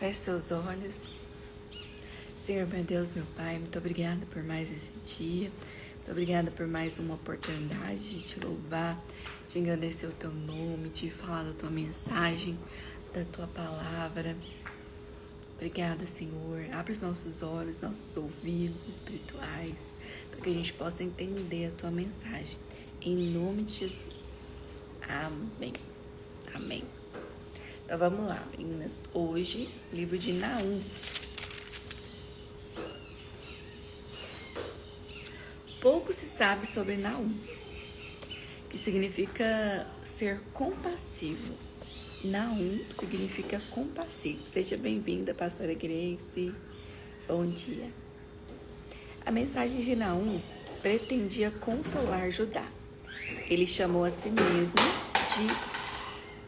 Feche seus olhos. Senhor, meu Deus, meu Pai, muito obrigada por mais esse dia. Muito obrigada por mais uma oportunidade de te louvar, de engrandecer o teu nome, de falar da tua mensagem, da tua palavra. Obrigada, Senhor. Abre os nossos olhos, nossos ouvidos espirituais, para que a gente possa entender a tua mensagem. Em nome de Jesus. Amém. Amém. Então vamos lá, meninas. Hoje, livro de Naum. Pouco se sabe sobre Naum, que significa ser compassivo. Naum significa compassivo. Seja bem-vinda, pastora Grace. Bom dia. A mensagem de Naum pretendia consolar Judá. Ele chamou a si mesmo de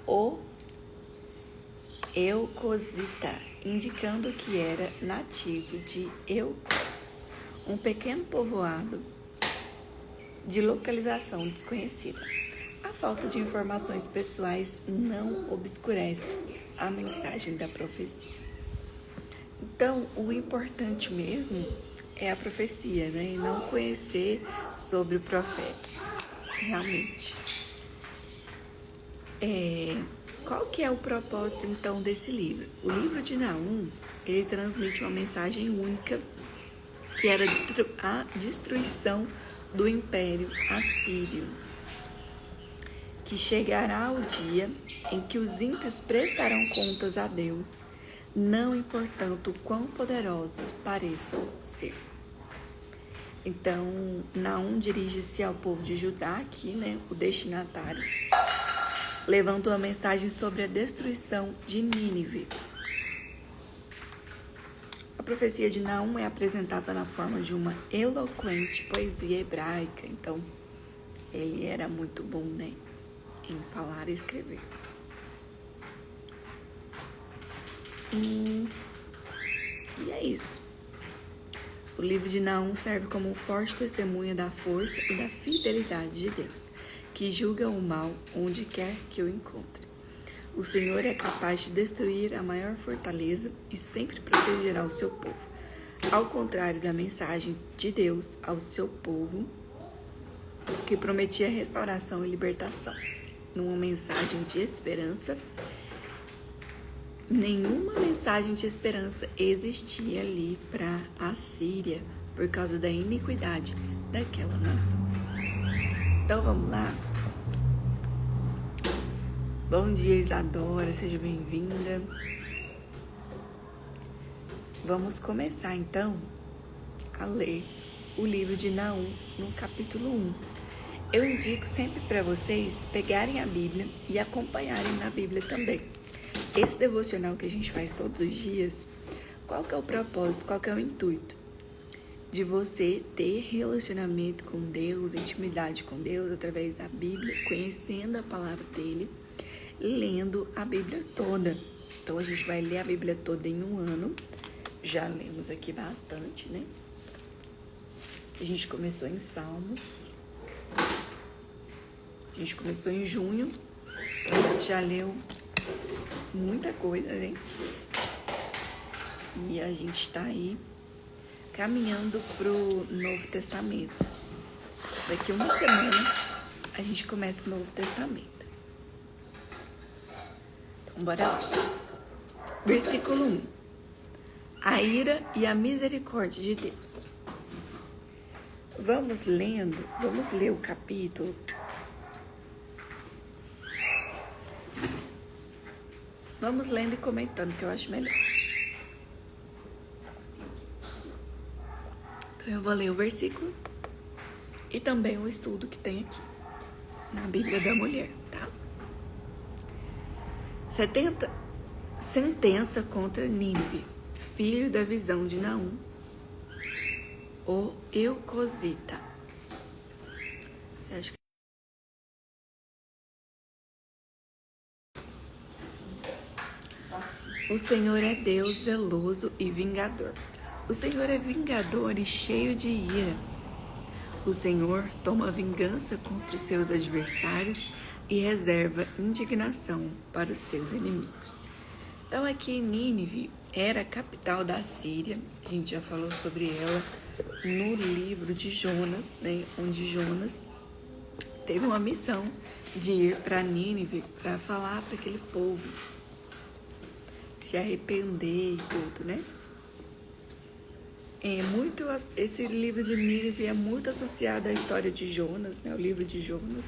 o Eucosita, indicando que era nativo de Eucos, um pequeno povoado de localização desconhecida. A falta de informações pessoais não obscurece a mensagem da profecia. Então, o importante mesmo é a profecia, né? E não conhecer sobre o profeta. Realmente. Qual que é o propósito, então, desse livro? O livro de Naum, ele transmite uma mensagem única, que era a destruição do Império Assírio, que chegará o dia em que os ímpios prestarão contas a Deus, não importando o quão poderosos pareçam ser. Então, Naum dirige-se ao povo de Judá, aqui, né, o destinatário, levando uma mensagem sobre a destruição de Nínive. A profecia de Naum é apresentada na forma de uma eloquente poesia hebraica. Então, ele era muito bom, né, em falar e escrever. E é isso. O livro de Naum serve como um forte testemunho da força e da fidelidade de Deus, que julga o mal onde quer que o encontre. O Senhor é capaz de destruir a maior fortaleza e sempre protegerá o seu povo. Ao contrário da mensagem de Deus ao seu povo, que prometia restauração e libertação. Numa mensagem de esperança, nenhuma mensagem de esperança existia ali para a Síria por causa da iniquidade daquela nação. Então vamos lá. Bom dia, Isadora, seja bem-vinda. Vamos começar então a ler o livro de Naum no capítulo 1. Eu indico sempre para vocês pegarem a Bíblia e acompanharem na Bíblia também. Esse devocional que a gente faz todos os dias, qual que é o propósito, qual que é o intuito? De você ter relacionamento com Deus, intimidade com Deus através da Bíblia, conhecendo a palavra dele, lendo a Bíblia toda. Então a gente vai ler a Bíblia toda em um ano. Já lemos aqui bastante, né? A gente começou em Salmos. A gente começou em junho. Então a gente já leu muita coisa, né? E a gente está aí caminhando pro Novo Testamento. Daqui uma semana a gente começa o Novo Testamento. Então, bora lá. Versículo 1. A ira e a misericórdia de Deus. Vamos ler o capítulo. Vamos lendo e comentando, que eu acho melhor. Então eu vou ler o versículo e também o estudo que tem aqui na Bíblia da Mulher, tá? Sentença contra Nínive, filho da visão de Naum, o Eucosita. Você acha que... O Senhor é Deus zeloso e vingador. O Senhor é vingador e cheio de ira. O Senhor toma vingança contra os seus adversários e reserva indignação para os seus inimigos. Então aqui Nínive era a capital da Síria. A gente já falou sobre ela no livro de Jonas, né? Onde Jonas teve uma missão de ir para Nínive para falar para aquele povo se arrepender e tudo, né? Esse livro de Nínive é muito associado à história de Jonas, né? O livro de Jonas.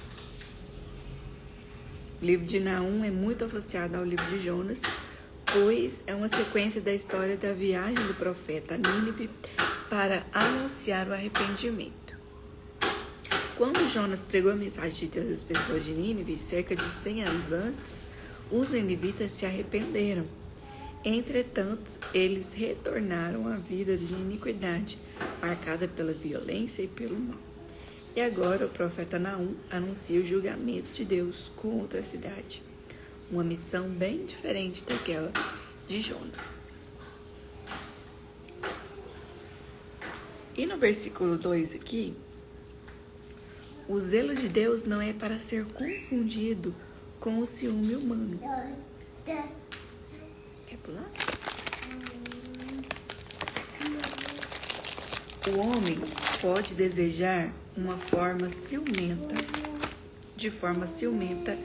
O livro de Naum é muito associado ao livro de Jonas, pois é uma sequência da história da viagem do profeta a Nínive para anunciar o arrependimento. Quando Jonas pregou a mensagem de Deus às pessoas de Nínive, cerca de 100 anos antes, os ninivitas se arrependeram. Entretanto, eles retornaram à vida de iniquidade, marcada pela violência e pelo mal. E agora o profeta Naum anuncia o julgamento de Deus contra a cidade. Uma missão bem diferente daquela de Jonas. E no versículo 2 aqui, o zelo de Deus não é para ser confundido com o ciúme humano. Quer pular? O homem pode desejar de forma ciumenta,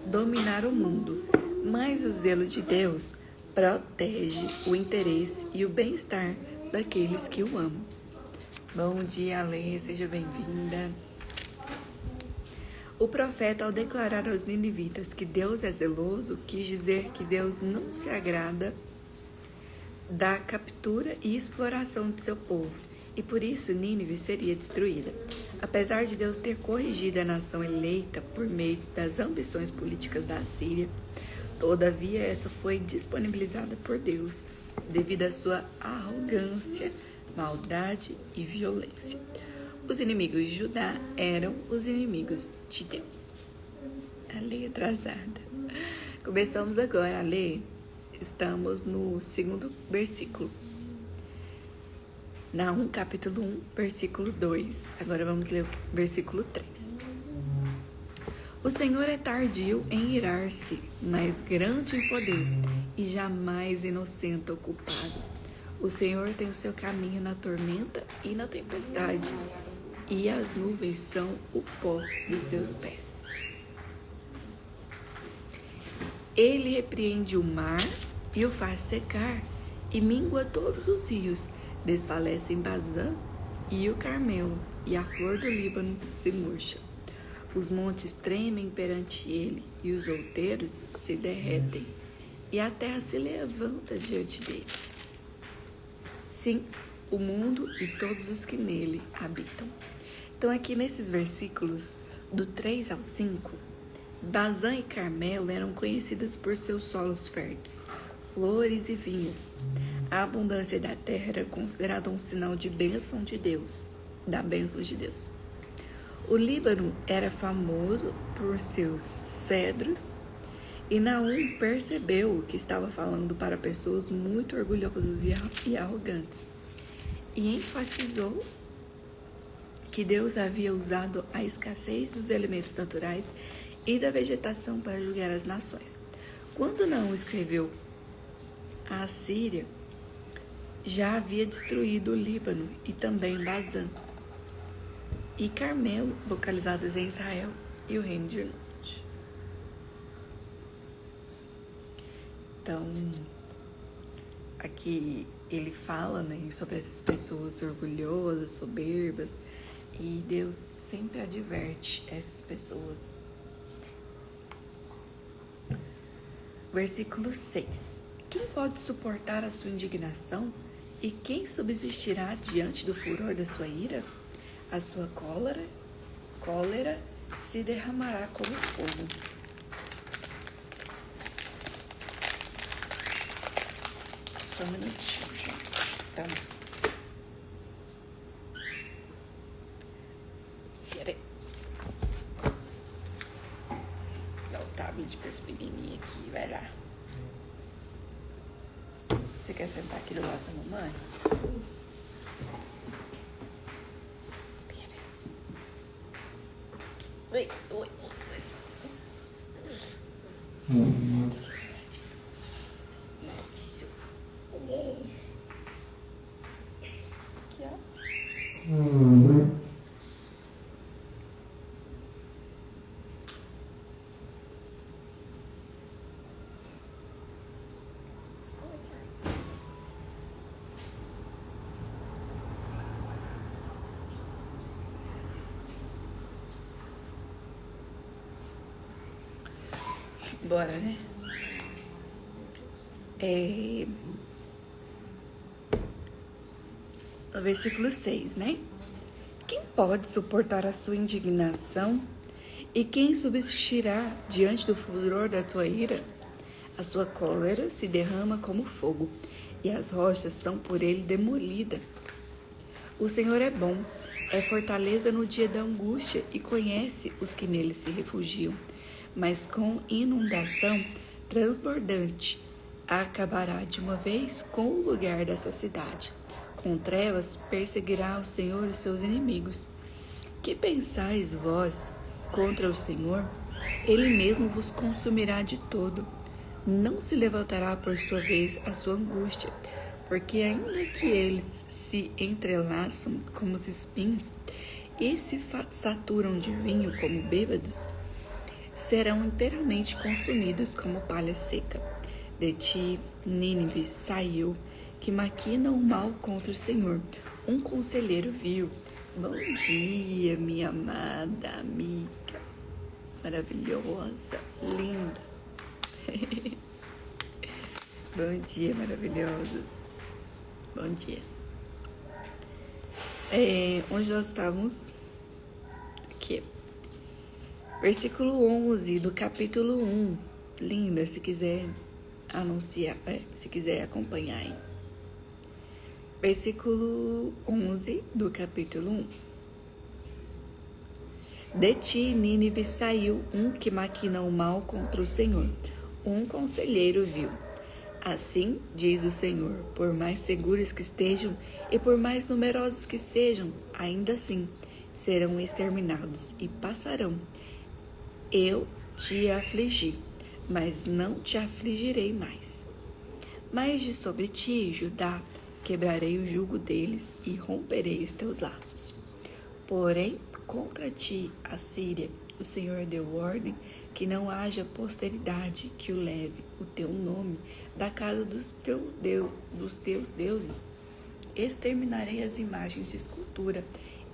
dominar o mundo, mas o zelo de Deus protege o interesse e o bem-estar daqueles que o amam. Bom dia, Alê, seja bem-vinda. O profeta, ao declarar aos ninivitas que Deus é zeloso, quis dizer que Deus não se agrada da captura e exploração de seu povo, e por isso Nínive seria destruída. Apesar de Deus ter corrigido a nação eleita por meio das ambições políticas da Síria, todavia essa foi disponibilizada por Deus devido à sua arrogância, maldade e violência. Os inimigos de Judá eram os inimigos de Deus. A lei atrasada. Começamos agora a ler. Estamos no 2º versículo. Naum, capítulo 1, versículo 2. Agora vamos ler o versículo 3. O Senhor é tardio em irar-se, mas grande em poder, e jamais inocente ou culpado. O Senhor tem o seu caminho na tormenta e na tempestade, e as nuvens são o pó dos seus pés. Ele repreende o mar e o faz secar, e mingua todos os rios. Desfalecem Bazã e o Carmelo, e a flor do Líbano se murcha. Os montes tremem perante ele, e os outeiros se derretem, e a terra se levanta diante dele. Sim, o mundo e todos os que nele habitam. Então, aqui nesses versículos, do 3 ao 5, Bazã e Carmelo eram conhecidas por seus solos férteis, flores e vinhas. A abundância da terra era considerada um sinal de bênção de Deus, da bênção de Deus. O Líbano era famoso por seus cedros, e Naum percebeu que estava falando para pessoas muito orgulhosas e arrogantes, e enfatizou que Deus havia usado a escassez dos elementos naturais e da vegetação para julgar as nações. Quando Naum escreveu a Síria, já havia destruído o Líbano e também Bazã e Carmelo, localizadas em Israel e o Reino de Norte. Então, aqui ele fala, né, sobre essas pessoas orgulhosas, soberbas, e Deus sempre adverte essas pessoas. Versículo 6. Quem pode suportar a sua indignação? E quem subsistirá diante do furor da sua ira? A sua cólera se derramará como fogo. Só um minutinho, gente. Tá. Peraí. Dá o tablet pra esse pequenininho aqui, vai lá. Você quer sentar aqui do lado da mamãe? Peraí. Oi. Bora, né? No versículo 6, né? Quem pode suportar a sua indignação? E quem subsistirá diante do furor da tua ira? A sua cólera se derrama como fogo, e as rochas são por ele demolidas. O Senhor é bom, é fortaleza no dia da angústia e conhece os que nele se refugiam. Mas com inundação transbordante acabará de uma vez com o lugar dessa cidade. Com trevas perseguirá o Senhor os seus inimigos. Que pensais vós contra o Senhor? Ele mesmo vos consumirá de todo. Não se levantará por sua vez a sua angústia, porque ainda que eles se entrelaçam como os espinhos e se saturam de vinho como bêbados, serão inteiramente consumidos como palha seca. De ti, Nínive, saiu, que maquina o mal contra o Senhor. Um conselheiro viu. Bom dia, minha amada amiga, maravilhosa, linda. Bom dia, maravilhosos. Bom dia. Onde nós estávamos? Aqui. Versículo 11 do capítulo 1. Linda, se quiser anunciar, se quiser acompanhar aí. Versículo 11 do capítulo 1. De ti, Nínive, saiu um que maquina o mal contra o Senhor. Um conselheiro viu. Assim, diz o Senhor, por mais seguros que estejam e por mais numerosos que sejam, ainda assim serão exterminados e passarão. Eu te afligi, mas não te afligirei mais. Mas de sobre ti, Judá, quebrarei o jugo deles e romperei os teus laços. Porém, contra ti, Assíria, o Senhor deu ordem que não haja posteridade que o leve o teu nome da casa dos teus deuses. Exterminarei as imagens de escultura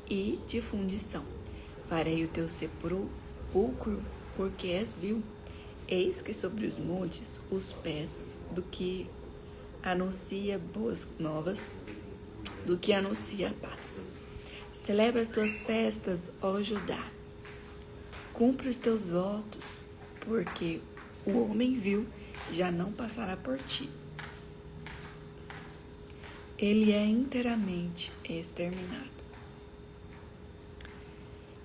e de fundição. Farei o teu sepulcro, porque és vil. Eis que sobre os montes os pés do que anuncia boas novas, do que anuncia a paz. Celebra as tuas festas, ó Judá. Cumpre os teus votos, porque o homem vil já não passará por ti. Ele é inteiramente exterminado.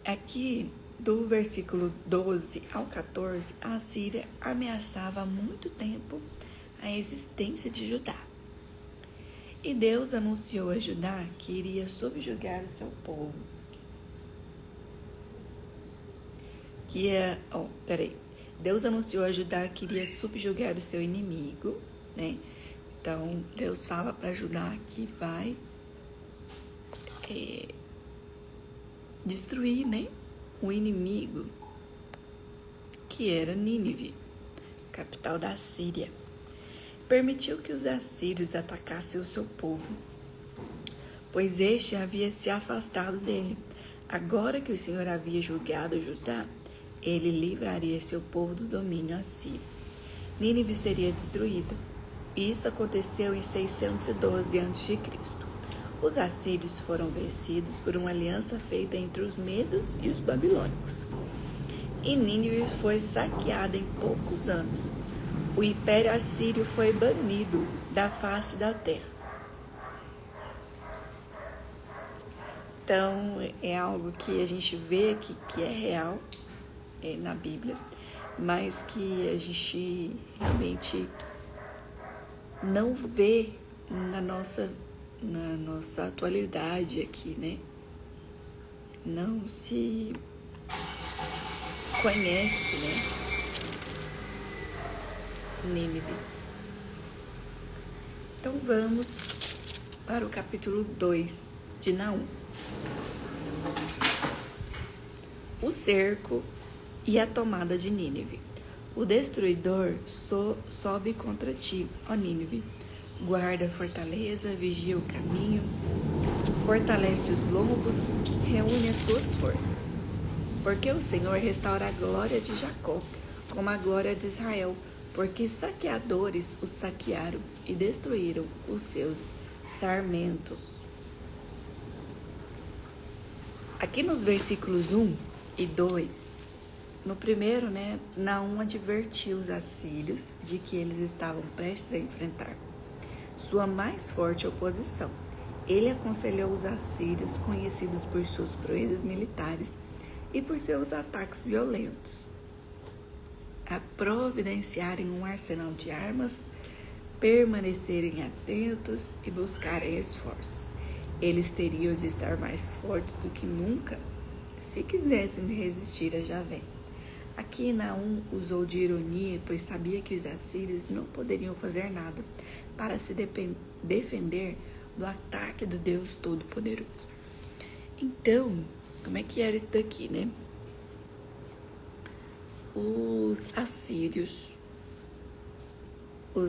Aqui, do versículo 12 ao 14, a Assíria ameaçava há muito tempo a existência de Judá. E Deus anunciou a Judá que iria subjugar o seu povo. Deus anunciou a Judá que iria subjugar o seu inimigo, né? Então, Deus fala para Judá que vai destruir, né, o inimigo, que era Nínive, capital da Síria. Permitiu que os assírios atacassem o seu povo, pois este havia se afastado dele. Agora que o Senhor havia julgado Judá, ele livraria seu povo do domínio assírio. Nínive seria destruída. Isso aconteceu em 612 a.C. Os assírios foram vencidos por uma aliança feita entre os medos e os babilônicos. E Nínive foi saqueada em poucos anos. O império assírio foi banido da face da terra. Então, é algo que a gente vê aqui que é real na Bíblia, mas que a gente realmente não vê na nossa atualidade aqui, né? Não se conhece, né? Nínive. Então vamos para o capítulo 2 de Naum. O cerco e a tomada de Nínive. O destruidor sobe contra ti, ó Nínive. Guarda a fortaleza, vigia o caminho, fortalece os lombos, reúne as tuas forças. Porque o Senhor restaura a glória de Jacó, como a glória de Israel, porque saqueadores os saquearam e destruíram os seus sarmentos. Aqui nos versículos 1 e 2, no primeiro, Naum advertiu os assírios de que eles estavam prestes a enfrentar sua mais forte oposição. Ele aconselhou os assírios, conhecidos por suas proezas militares e por seus ataques violentos, a providenciarem um arsenal de armas, permanecerem atentos e buscarem esforços. Eles teriam de estar mais fortes do que nunca se quisessem resistir a Javé. Aqui Naum usou de ironia, pois sabia que os assírios não poderiam fazer nada para se defender do ataque do Deus Todo-Poderoso. Então, como é que era isso daqui, Os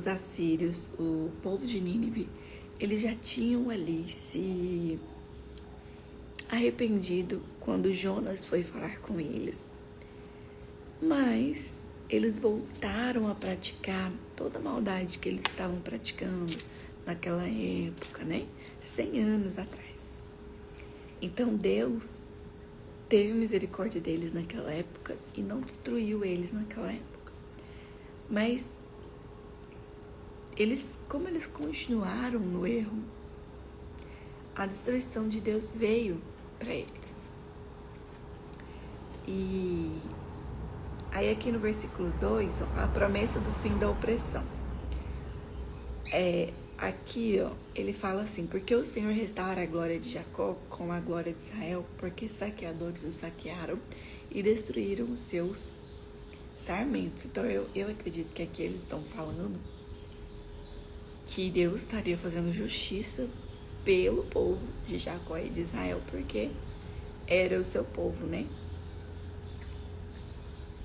assírios, o povo de Nínive, eles já tinham ali se arrependido quando Jonas foi falar com eles. Mas eles voltaram a praticar toda a maldade que eles estavam praticando naquela época, 100 anos atrás. Então Deus teve misericórdia deles naquela época e não destruiu eles naquela época. Mas como eles continuaram no erro, a destruição de Deus veio para eles. E aí aqui no versículo 2, a promessa do fim da opressão. Aqui, ele fala assim: porque o Senhor restaura a glória de Jacó como a glória de Israel, porque saqueadores o saquearam e destruíram os seus sarmentos. Então eu acredito que aqui eles estão falando que Deus estaria fazendo justiça pelo povo de Jacó e de Israel, porque era o seu povo,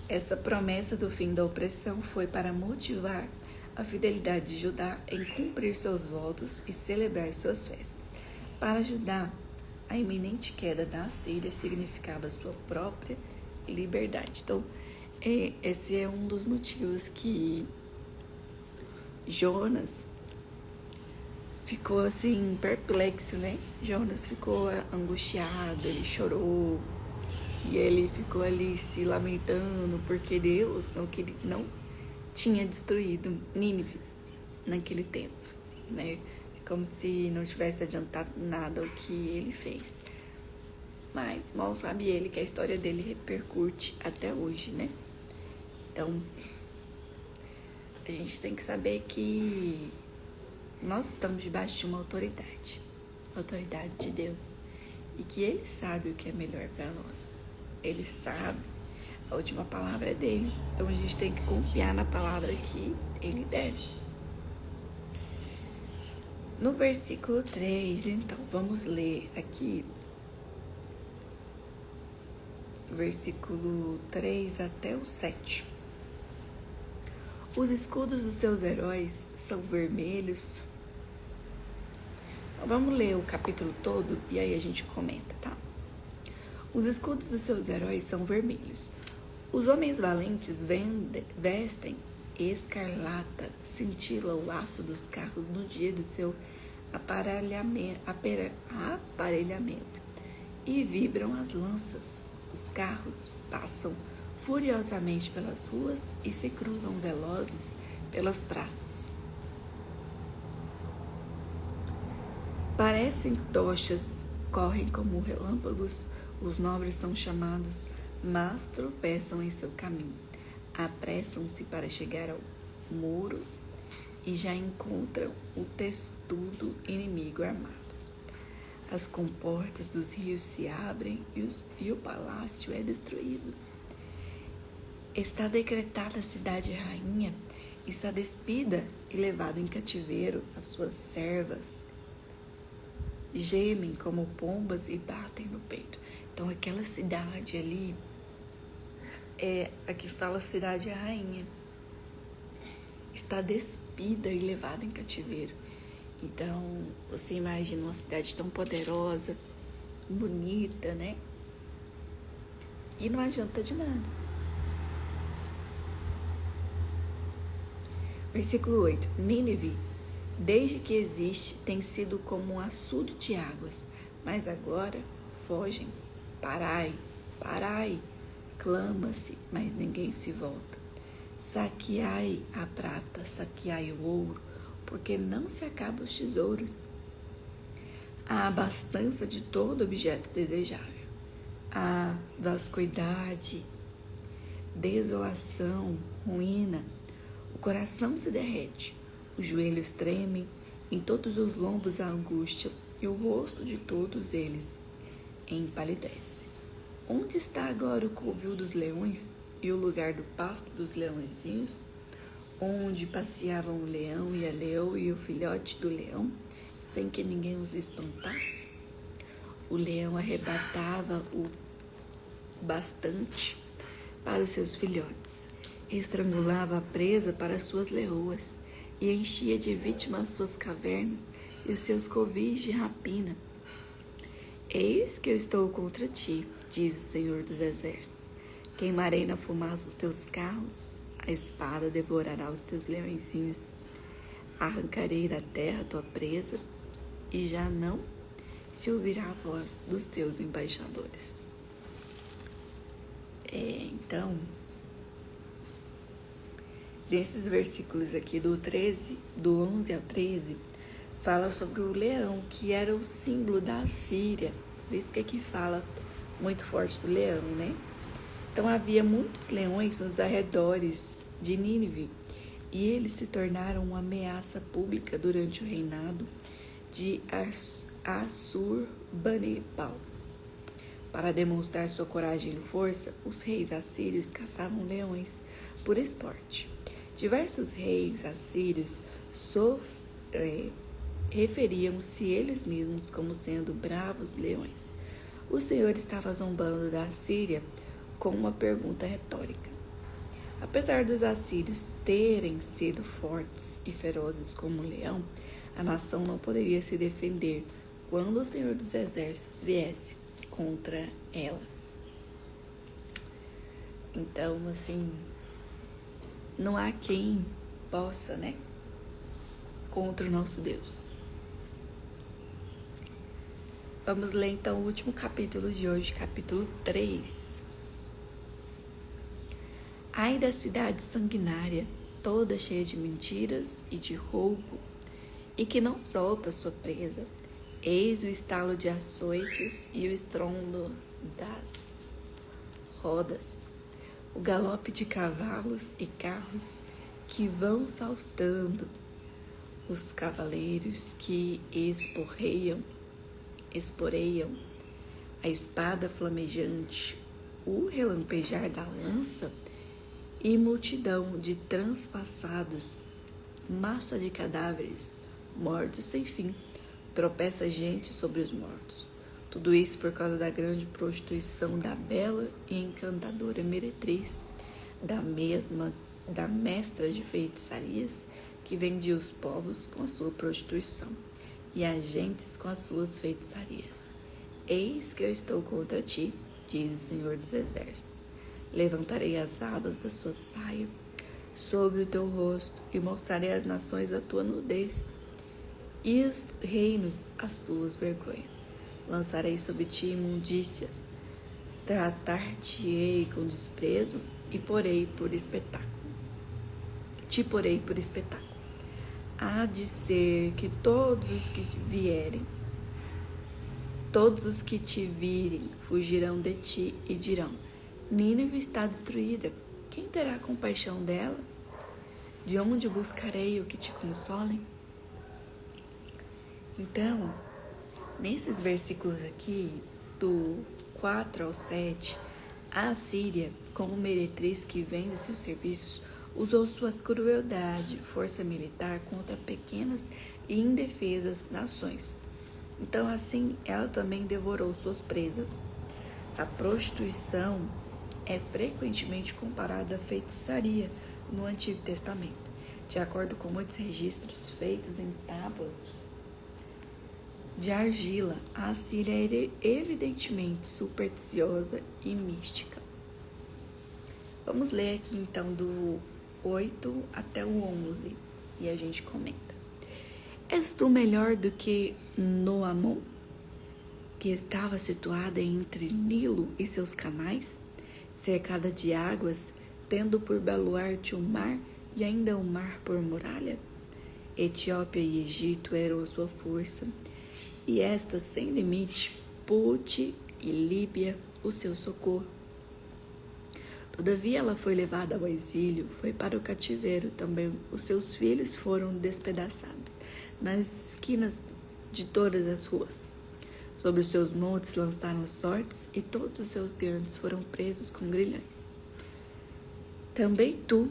Essa promessa do fim da opressão foi para motivar a fidelidade de Judá em cumprir seus votos e celebrar suas festas. Para Judá, a iminente queda da Assíria significava sua própria liberdade. Então, esse é um dos motivos que Jonas ficou assim perplexo, Jonas ficou angustiado, ele chorou. E ele ficou ali se lamentando porque Deus não tinha destruído Nínive naquele tempo, Como se não tivesse adiantado nada o que ele fez. Mas mal sabe ele que a história dele repercute até hoje, Então, a gente tem que saber que nós estamos debaixo de uma autoridade, a autoridade de Deus, e que Ele sabe o que é melhor para nós. Ele sabe, a última palavra é dele. Então a gente tem que confiar na palavra que ele der. No versículo 3, então, vamos ler aqui, versículo 3 até o 7. Os escudos dos seus heróis são vermelhos. Vamos ler o capítulo todo e aí a gente comenta, tá? Os escudos dos seus heróis são vermelhos. Os homens valentes vestem escarlata, cintila o aço dos carros no dia do seu aparelhamento e vibram as lanças. Os carros passam furiosamente pelas ruas e se cruzam velozes pelas praças. Parecem tochas, correm como relâmpagos. Os nobres são chamados, mas tropeçam em seu caminho. Apressam-se para chegar ao muro e já encontram o testudo inimigo armado. As comportas dos rios se abrem e o palácio é destruído. Está decretada a cidade rainha, está despida e levada em cativeiro as suas servas. gemem como pombas e batem no peito. Então aquela cidade ali é a que fala cidade rainha, está despida e levada em cativeiro. Então você imagina uma cidade tão poderosa, bonita, né? E não adianta de nada. Versículo 8. Nínive, desde que existe, tem sido como um açude de águas, mas agora fogem. Parai, parai, clama-se, mas ninguém se volta. Saqueai a prata, saqueai o ouro, porque não se acabam os tesouros. Há abastança de todo objeto desejável. Há vascuidade, desolação, ruína. O coração se derrete, os joelhos tremem, em todos os lombos a angústia, e o rosto de todos eles empalidece. Onde está agora o covil dos leões e o lugar do pasto dos leõezinhos? Onde passeavam o leão e a leoa e o filhote do leão, sem que ninguém os espantasse? O leão arrebatava o bastante para os seus filhotes, estrangulava a presa para suas leoas e enchia de vítimas suas cavernas e os seus covis de rapina. Eis que eu estou contra ti, diz o Senhor dos Exércitos. Queimarei na fumaça os teus carros, a espada devorará os teus leõezinhos. Arrancarei da terra tua presa e já não se ouvirá a voz dos teus embaixadores. Então, desses versículos aqui do 11 ao 13, fala sobre o leão, que era o símbolo da Assíria. Por isso que aqui fala muito forte do leão, né? Então havia muitos leões nos arredores de Nínive, e eles se tornaram uma ameaça pública durante o reinado de Assurbanipal. Para demonstrar sua coragem e força, os reis assírios caçavam leões por esporte. Diversos reis assírios referiam-se eles mesmos como sendo bravos leões. O Senhor estava zombando da Assíria com uma pergunta retórica. Apesar dos assírios terem sido fortes e ferozes como um leão, a nação não poderia se defender quando o Senhor dos Exércitos viesse contra ela. Então, assim, não há quem possa, né, contra o nosso Deus. Vamos ler então o último capítulo de hoje, capítulo 3. Ai da cidade sanguinária, toda cheia de mentiras e de roubo, e que não solta sua presa. Eis o estalo de açoites e o estrondo das rodas, o galope de cavalos e carros que vão saltando, os cavaleiros que esporeiam, a espada flamejante, o relampejar da lança e multidão de transpassados, massa de cadáveres, mortos sem fim, tropeça gente sobre os mortos. Tudo isso por causa da grande prostituição da bela e encantadora meretriz, da mestra de feitiçarias, que vendia os povos com a sua prostituição e as gentes com as suas feitiçarias. Eis que eu estou contra ti, diz o Senhor dos Exércitos. Levantarei as abas da sua saia sobre o teu rosto e mostrarei às nações a tua nudez e os reinos as tuas vergonhas. Lançarei sobre ti imundícias, tratar-te-ei com desprezo e te porei por espetáculo. Há de ser que todos os que te virem fugirão de ti e dirão: Nínive está destruída. Quem terá compaixão dela? De onde buscarei o que te consolem? Então, nesses versículos aqui, do 4 ao 7, a Assíria, como meretriz que vende seus serviços, usou sua crueldade, força militar contra pequenas e indefesas nações. Então, assim, ela também devorou suas presas. A prostituição é frequentemente comparada à feitiçaria no Antigo Testamento, de acordo com muitos registros feitos em tábuas de argila. A Assíria era evidentemente supersticiosa e mística. Vamos ler aqui então do 8 até o 11 e a gente comenta. És tu melhor do que Noamon, que estava situada entre Nilo e seus canais, cercada de águas, tendo por baluarte o mar e ainda o mar por muralha? Etiópia e Egito eram a sua força, e esta sem limite, Pute e Líbia, o seu socorro. Todavia ela foi levada ao exílio, foi para o cativeiro também. Os seus filhos foram despedaçados nas esquinas de todas as ruas. Sobre os seus montes lançaram sortes, e todos os seus grandes foram presos com grilhões. Também tu,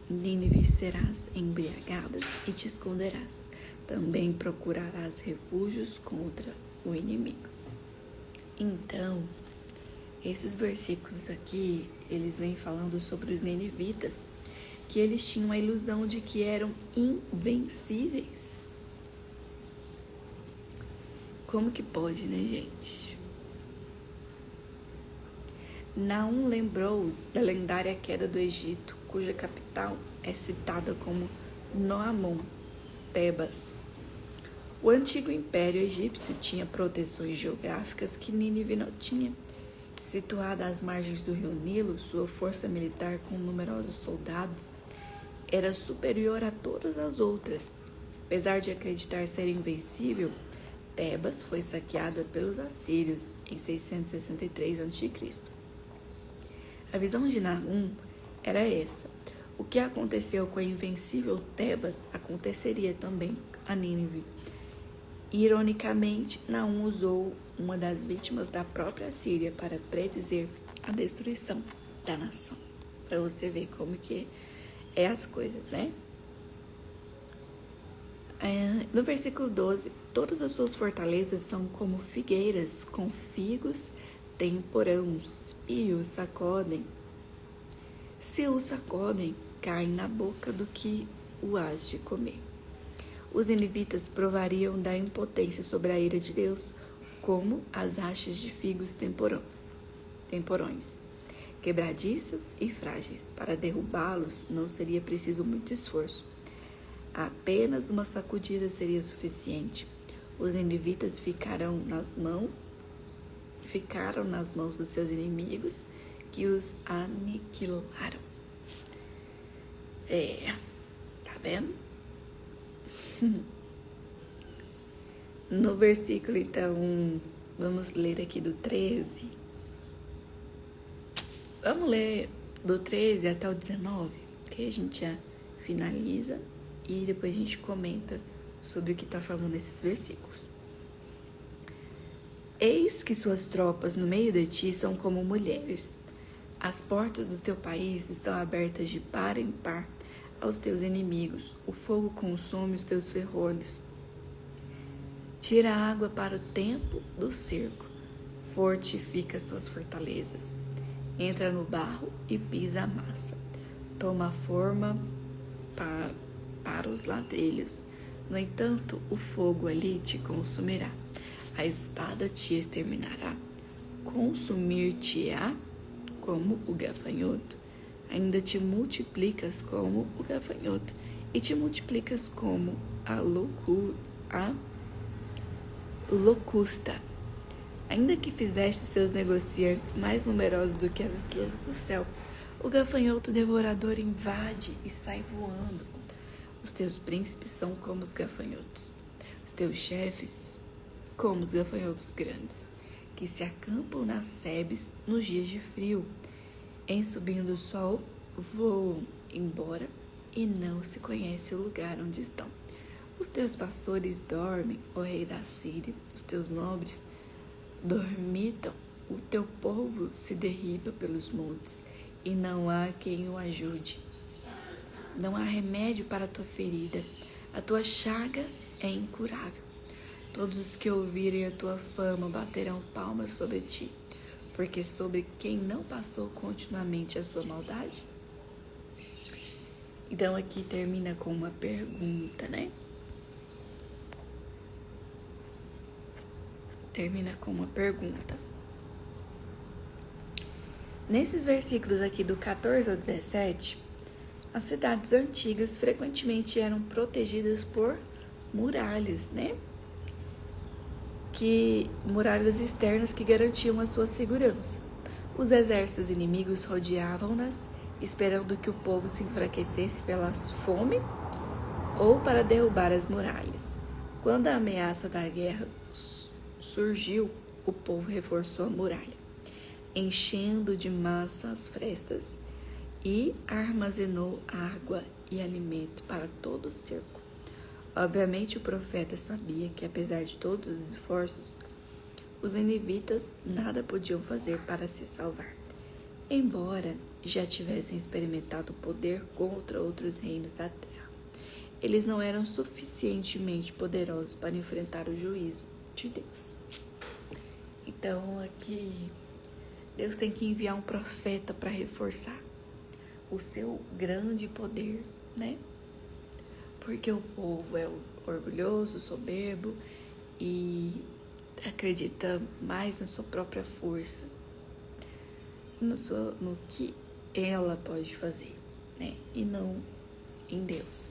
Nínive, serás embriagadas e te esconderás. Também procurarás refúgios contra o inimigo. Então, esses versículos aqui, eles vêm falando sobre os ninivitas, que eles tinham a ilusão de que eram invencíveis. Como que pode, né, gente? Naum lembrou-os da lendária queda do Egito, cuja capital é citada como Noamon, Tebas. O antigo império egípcio tinha proteções geográficas que Nínive não tinha. Situada às margens do rio Nilo, sua força militar com numerosos soldados era superior a todas as outras. Apesar de acreditar ser invencível, Tebas foi saqueada pelos assírios em 663 a.C. A visão de Nahum era essa. O que aconteceu com a invencível Tebas aconteceria também a Nínive. Ironicamente, Nahum usou uma das vítimas da própria Síria para predizer a destruição da nação. Para você ver como que é as coisas, né? No versículo 12, todas as suas fortalezas são como figueiras com figos temporãos, e os sacodem. Se o sacodem, caem na boca do que o hás de comer. Os ninivitas provariam da impotência sobre a ira de Deus, como as hastes de figos temporões, quebradiços e frágeis. Para derrubá-los não seria preciso muito esforço. Apenas uma sacudida seria suficiente. Os ninivitas ficaram nas mãos dos seus inimigos, que os aniquilaram. Tá vendo? No versículo, então, vamos ler aqui do 13. Vamos ler do 13 até o 19, que a gente já finaliza e depois a gente comenta sobre o que está falando esses versículos. Eis que suas tropas no meio de ti são como mulheres. As portas do teu país estão abertas de par em par aos teus inimigos. O fogo consome os teus ferrolhos. Tira a água para o tempo do cerco. Fortifica as tuas fortalezas. Entra no barro e pisa a massa. Toma forma para os ladrilhos. No entanto, o fogo ali te consumirá. A espada te exterminará. Consumir-te-á como o gafanhoto. Ainda te multiplicas como o gafanhoto, e te multiplicas como a locusta. Ainda que fizeste seus negociantes mais numerosos do que as estrelas do céu, o gafanhoto devorador invade e sai voando. Os teus príncipes são como os gafanhotos, os teus chefes como os gafanhotos grandes, que se acampam nas sebes nos dias de frio. Em subindo o sol, voam embora e não se conhece o lugar onde estão. Os teus pastores dormem, ó rei da Síria, os teus nobres dormitam, o teu povo se derriba pelos montes, e não há quem o ajude. Não há remédio para a tua ferida, A tua chaga é incurável. Todos os que ouvirem a tua fama baterão palmas sobre ti, porque sobre quem não passou continuamente a sua maldade? Então aqui termina com uma pergunta, né? Termina com uma pergunta. Nesses versículos aqui do 14 ao 17, as cidades antigas frequentemente eram protegidas por muralhas, né? Muralhas externas que garantiam a sua segurança. Os exércitos inimigos rodeavam-nas, esperando que o povo se enfraquecesse pela fome ou para derrubar as muralhas. Quando a ameaça da guerra surgiu, o povo reforçou a muralha, enchendo de massa as frestas e armazenou água e alimento para todo o cerco. Obviamente, o profeta sabia que, apesar de todos os esforços, os ninivitas nada podiam fazer para se salvar, embora já tivessem experimentado poder contra outros reinos da terra. Eles não eram suficientemente poderosos para enfrentar o juízo de Deus. Então, aqui, Deus tem que enviar um profeta para reforçar o seu grande poder, né? Porque o povo é orgulhoso, soberbo e acredita mais na sua própria força, no que ela pode fazer, né? E não em Deus.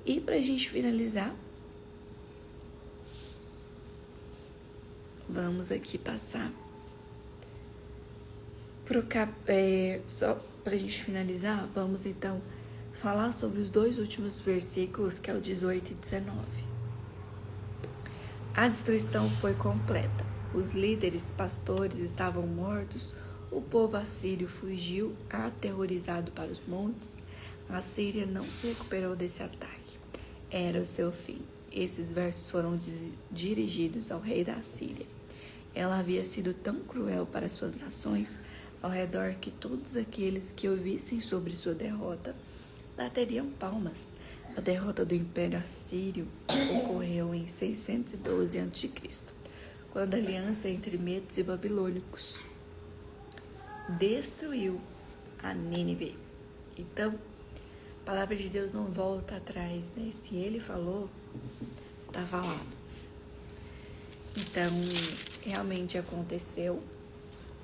E pra gente finalizar, vamos aqui passar só pra gente finalizar, vamos então falar sobre os dois últimos versículos, que é o 18 e 19. A destruição foi completa. Os líderes pastores estavam mortos, o povo assírio fugiu aterrorizado para os montes. A Síria não se recuperou desse ataque. Era o seu fim. Esses versos foram dirigidos ao rei da Síria. Ela havia sido tão cruel para suas nações ao redor que todos aqueles que ouvissem sobre sua derrota bateriam palmas. A derrota do Império Assírio ocorreu em 612 a.C., quando a aliança entre medos e babilônicos destruiu a Nínive. Então, a palavra de Deus não volta atrás, né? Se ele falou, tá falado. Então, realmente aconteceu.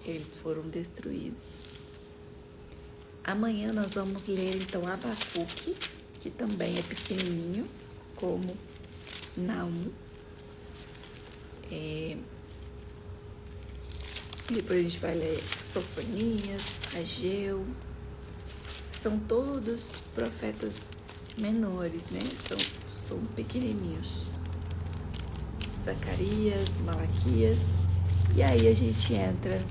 Eles foram destruídos. Amanhã nós vamos ler, então, Abacuque, que também é pequenininho, como Naum. Depois a gente vai ler Sofonias, Ageu. São todos profetas menores, né? São pequenininhos. Zacarias, Malaquias. E aí a gente entra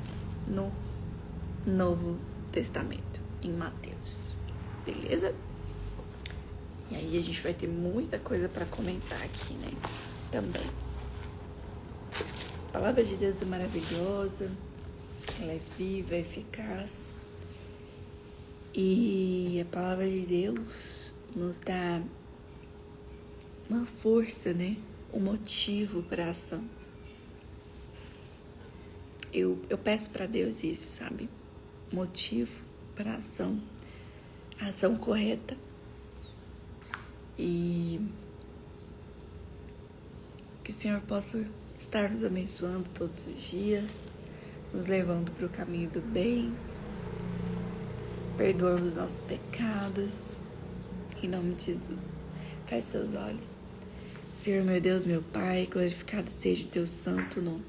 no Novo Testamento, em Mateus. Beleza? E aí a gente vai ter muita coisa para comentar aqui, né? Também. A palavra de Deus é maravilhosa, ela é viva, eficaz. E a palavra de Deus nos dá uma força, né? Um motivo para a ação. Eu peço para Deus isso, sabe? Motivo para a ação correta. E que o Senhor possa estar nos abençoando todos os dias, nos levando para o caminho do bem, perdoando os nossos pecados. Em nome de Jesus. Feche seus olhos. Senhor, meu Deus, meu Pai, glorificado seja o teu santo nome.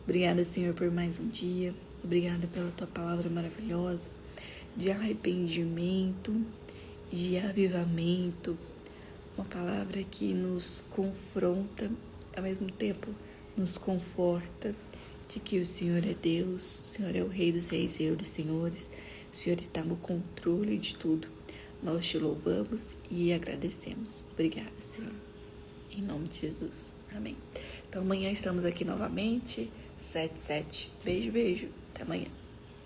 Obrigada, Senhor, por mais um dia. Obrigada pela tua palavra maravilhosa, de arrependimento, de avivamento. Uma palavra que nos confronta, ao mesmo tempo nos conforta, de que o Senhor é Deus, o Senhor é o Rei dos Reis, Senhor dos Senhores. O Senhor está no controle de tudo. Nós te louvamos e agradecemos. Obrigada, Senhor. Em nome de Jesus. Amém. Então amanhã estamos aqui novamente. 7. Beijo, beijo. Até amanhã.